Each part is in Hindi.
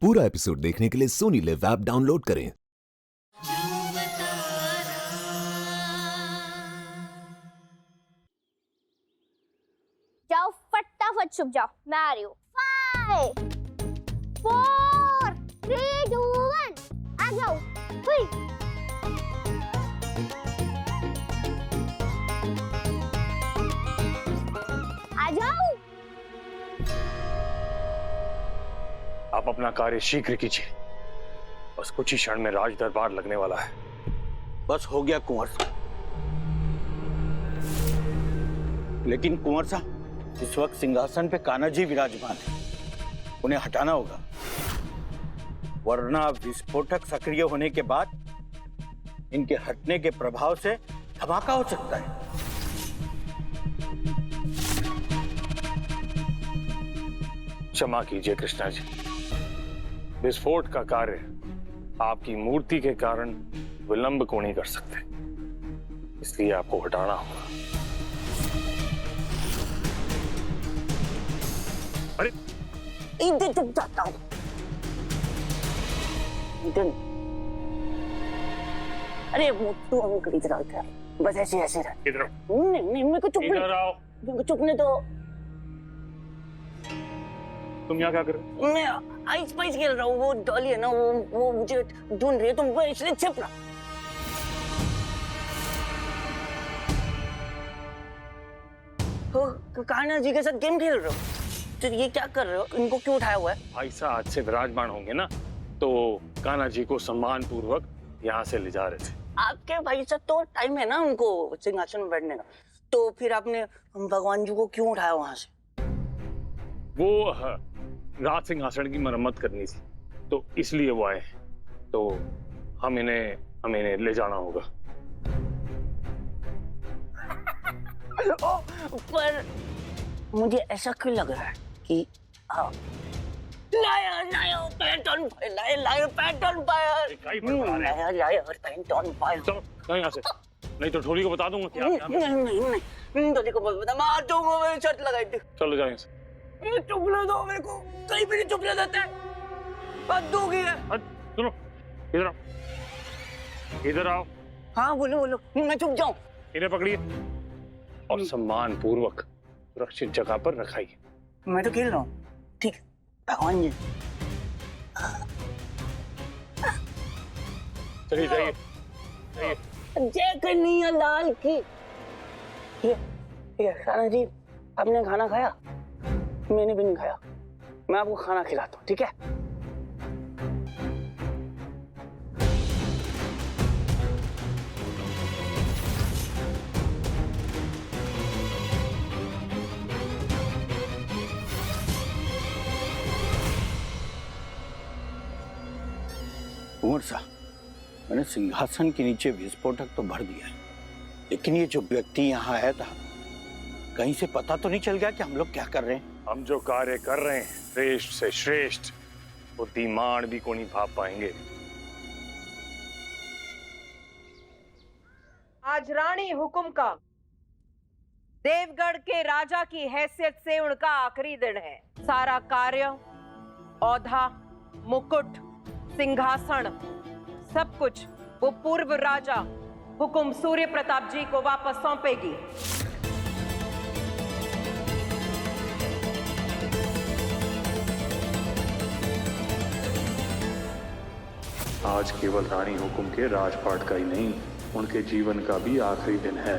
पूरा एपिसोड देखने के लिए सोनी लिव ऐप डाउनलोड करें। जाओ फटाफट छुप जाओ, मैं आ रही हूँ। 5 4 3 2 1 आ जाओ। हुई। आ जाओ। आप अपना कार्य शीघ्र कीजिए, बस कुछ ही क्षण में राज दरबार लगने वाला है। बस हो गया कुंवर साहब। लेकिन कुंवर साहब, इस वक्त सिंहासन पे कान्हा जी विराजमान है, उन्हें हटाना होगा, वरना विस्फोटक सक्रिय होने के बाद इनके हटने के प्रभाव से धमाका हो सकता है। क्षमा कीजिए कृष्णा जी, विस्फोट का कार्य आपकी मूर्ति के कारण विलंब को नहीं कर सकते, इसलिए आपको हटाना होगा। अरे इधर जाता हूँ। अरे तू हम इधर आओ, बस ऐसे ऐसे रह। इधर नहीं मेरे को इधर आओ। चुपने दो। तुम यहाँ क्या कर रहे हो? मैं आइस पाइस खेल रहा हूँ। वो डॉली है ना, वो मुझे ढूंढ रही है, तुम वो इसलिए छिप रहा। तो कान्हा जी के साथ गेम खेल रहे हो? तो ये क्या कर रहे हो? इनको क्यों उठाया हुआ है? भाई साहब आज से विराजमान होंगे ना, तो कान्हा जी को सम्मान पूर्वक यहाँ से ले जा रहे थे। आपके भाई साहब तो टाइम है ना उनको सिंहासन में बैठने का, तो फिर आपने भगवान जी को क्यों उठाया वहां से? वो राज सिंहासन की मरम्मत करनी थी, तो इसलिए वो आए, तो हम इन्हें ले जाना होगा। पर मुझे ऐसा क्यों लग रहा है कि liar pant on fire, liar pant on fire, liar pant on fire. चलो यहाँ से, नहीं तो ढोली को बता दूंगा कि आप यहाँ नहीं ढोली को बता, मार दूंगा। मेरी शर्ट लगाई थी। चलो जाए से। चुपने दो मेरे को, कहीं भी नहीं चुपने देते। हद हो गई है। सुनो, इधर आओ, इधर आओ। हाँ बोलो, मैं चुप जाऊं? इन्हें पकड़िए और सम्मान पूर्वक सुरक्षित जगह पर रखाइए। मैं तो खेल रहा हूँ। ठीक है भगवान जी। चलिए जाइए। जय कन्हैया लाल की। ये कान्हा जी, आपने खाना खाया? मैंने भी नहीं खाया। मैं आपको खाना खिलाता हूँ, ठीक है? कुंवर साहब, मैंने सिंहासन के नीचे विस्फोटक तो भर दिया है, लेकिन ये जो व्यक्ति यहाँ आया था, कहीं से पता तो नहीं चल गया कि हम लोग क्या कर रहे हैं? हम जो कार्य कर रहे हैं श्रेष्ठ से श्रेष्ठ, बुद्धिमान भी को नहीं भाप पाएंगे। आज रानी हुकुम का देवगढ़ के राजा की हैसियत से उनका आखिरी दिन है। सारा कार्य, औधा, मुकुट, सिंहासन, सब कुछ वो पूर्व राजा हुकुम सूर्य प्रताप जी को वापस सौंपेगी। आज केवल रानी हुकुम के राजपाट का ही नहीं, उनके जीवन का भी आखिरी दिन है,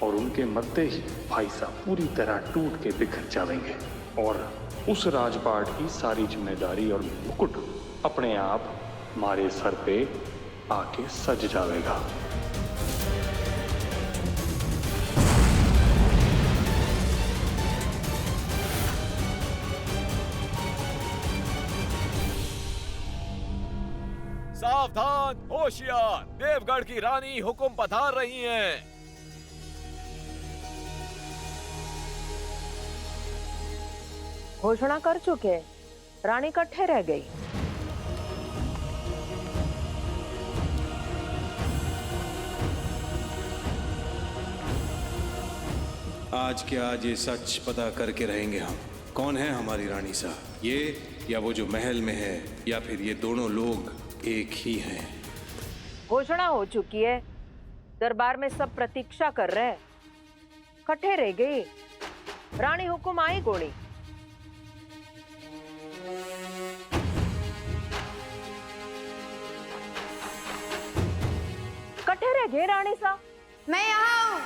और उनके मरते ही भाई साहब पूरी तरह टूट के बिखर जाएंगे, और उस राजपाट की सारी जिम्मेदारी और मुकुट अपने आप हमारे सर पे आके सज जाएगा। सावधान, होशियार, देवगढ़ की रानी हुकुम पधार रही हैं। घोषणा कर चुके, रानी कट्ठे रह गई। आज के आज ये सच पता करके रहेंगे हम, कौन है हमारी रानी साहब। ये या वो जो महल में है, या फिर ये दोनों लोग एक ही हैं। घोषणा हो चुकी है, दरबार में सब प्रतीक्षा कर रहे हैं। कठे रह गए, रानी हुकुम आई गोणी। कठे रह गए रानी सा। मैं यहाँ हूँ।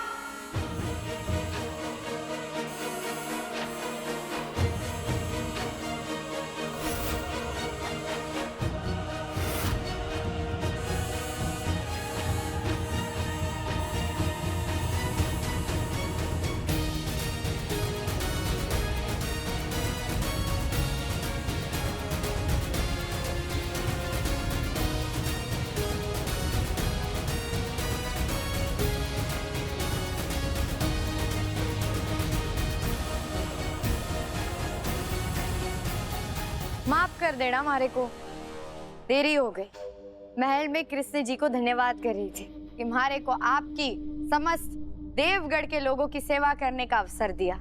माफ कर देना हमारे को, देरी हो गई। महल में कृष्ण जी को धन्यवाद कर रही थी कि हमारे को आपकी समस्त देवगढ़ के लोगों की सेवा करने का अवसर दिया।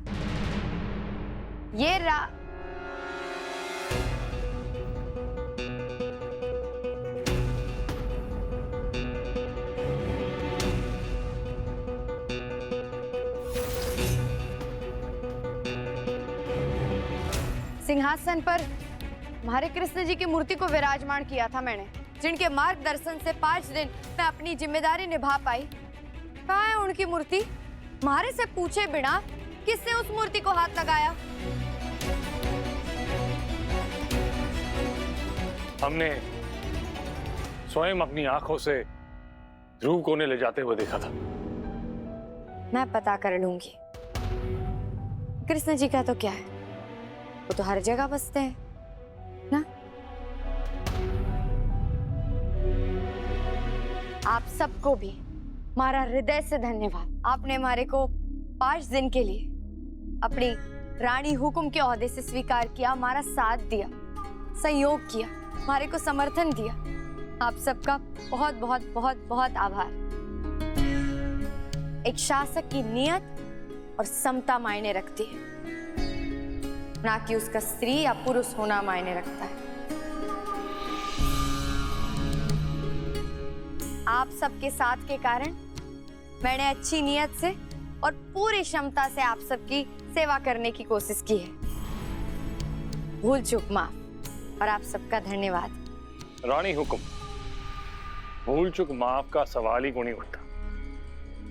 ये सिंहासन पर हमारे कृष्ण जी की मूर्ति को विराजमान किया था मैंने, जिनके मार्गदर्शन से 5 दिन मैं अपनी जिम्मेदारी निभा पाई। कहाँ है उनकी मूर्ति? हमारे से पूछे बिना किसने उस मूर्ति को हाथ लगाया? हमने स्वयं अपनी आंखों से ध्रुव को ले जाते हुए देखा था। मैं पता कर लूंगी। कृष्ण जी का तो क्या है, वो तो हर जगह बसते हैं ना। आप सबको भी हमारा हृदय से धन्यवाद। आपने हमारे को 5 दिन के लिए अपनी रानी हुकुम के ओहदे से स्वीकार किया, हमारा साथ दिया, सहयोग किया, हमारे को समर्थन दिया। आप सबका बहुत बहुत बहुत बहुत आभार। एक शासक की नियत और समता मायने रखती है, ना कि उसका स्त्री या पुरुष होना मायने रखता है। आप सबके साथ के कारण मैंने अच्छी नियत से और पूरी क्षमता से आप सबकी सेवा करने की कोशिश की है। भूल चूक माफ और आप सबका धन्यवाद। रानी हुकुम, भूल चूक माफ का सवाल ही को नहीं उठता।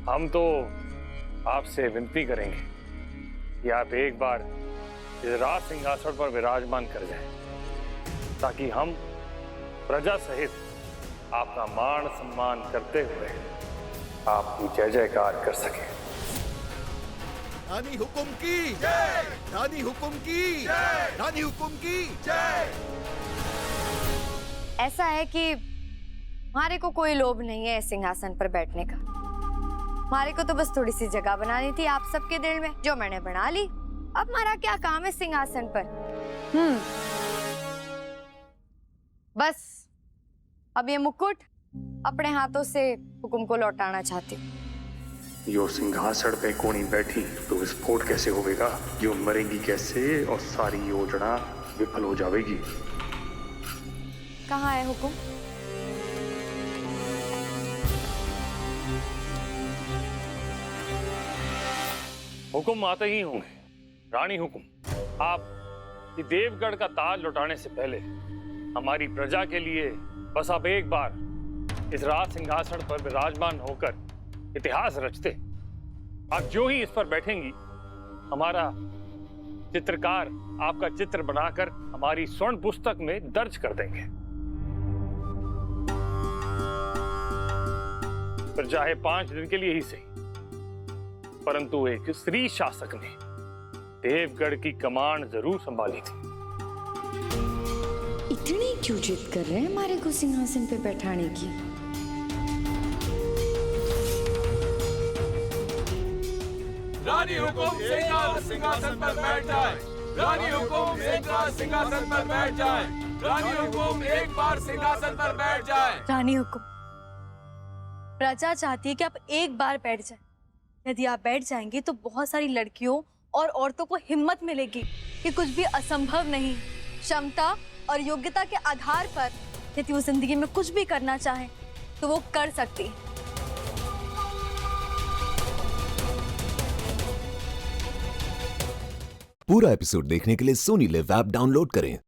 हम तो आपसे विनती करेंगे कि आप एक बार इस राज सिंहासन पर विराजमान कर जाएं, ताकि हम प्रजा सहित आपका मान सम्मान करते हुए आपकी जय जयकार कर सकें। रानी हुकुम की जय, रानी हुकुम की जय, रानी हुकुम की जय। ऐसा है कि हमारे को कोई लोभ नहीं है सिंहासन पर बैठने का। हमारे को तो बस थोड़ी सी जगह बनानी थी आप सबके दिल में, जो मैंने बना ली। अब हमारा क्या काम है सिंहासन पर? बस अब ये मुकुट अपने हाथों से हुकुम को लौटाना चाहती हूँ। यो सिंहासन पे कोनी बैठी तो विस्फोट कैसे होगा? यो मरेगी कैसे और सारी योजना विफल हो जाएगी। कहाँ है हुकुम? हुकुम आते ही होंगे। रानी हुकुम, आप ये देवगढ़ का ताज लौटाने से पहले हमारी प्रजा के लिए बस आप एक बार इस राज सिंहासन पर विराजमान होकर इतिहास रचते। आप जो ही इस पर बैठेंगी, हमारा चित्रकार आपका चित्र बनाकर हमारी स्वर्ण पुस्तक में दर्ज कर देंगे। पर चाहे 5 दिन के लिए ही सही, परंतु एक स्त्री शासक ने देवगढ़ की कमान जरूर संभाली थी। इतनी क्यों जिद कर रहे हैं हमारे को सिंहासन पे बैठाने की? रानी हुकुम सिंहासन पर बैठ जाए, रानी हुकुम सिंहासन पर बैठ जाए, रानी हुकुम एक बार सिंहासन पर बैठ जाए। रानी हुकुम, प्रजा चाहती है कि आप एक बार बैठ जाएं। यदि आप बैठ जाएंगे तो बहुत सारी लड़कियों और औरतों को हिम्मत मिलेगी कि कुछ भी असंभव नहीं, क्षमता और योग्यता के आधार पर यदि वो जिंदगी में कुछ भी करना चाहे तो वो कर सकती है। पूरा एपिसोड देखने के लिए सोनी लिव ऐप डाउनलोड करें।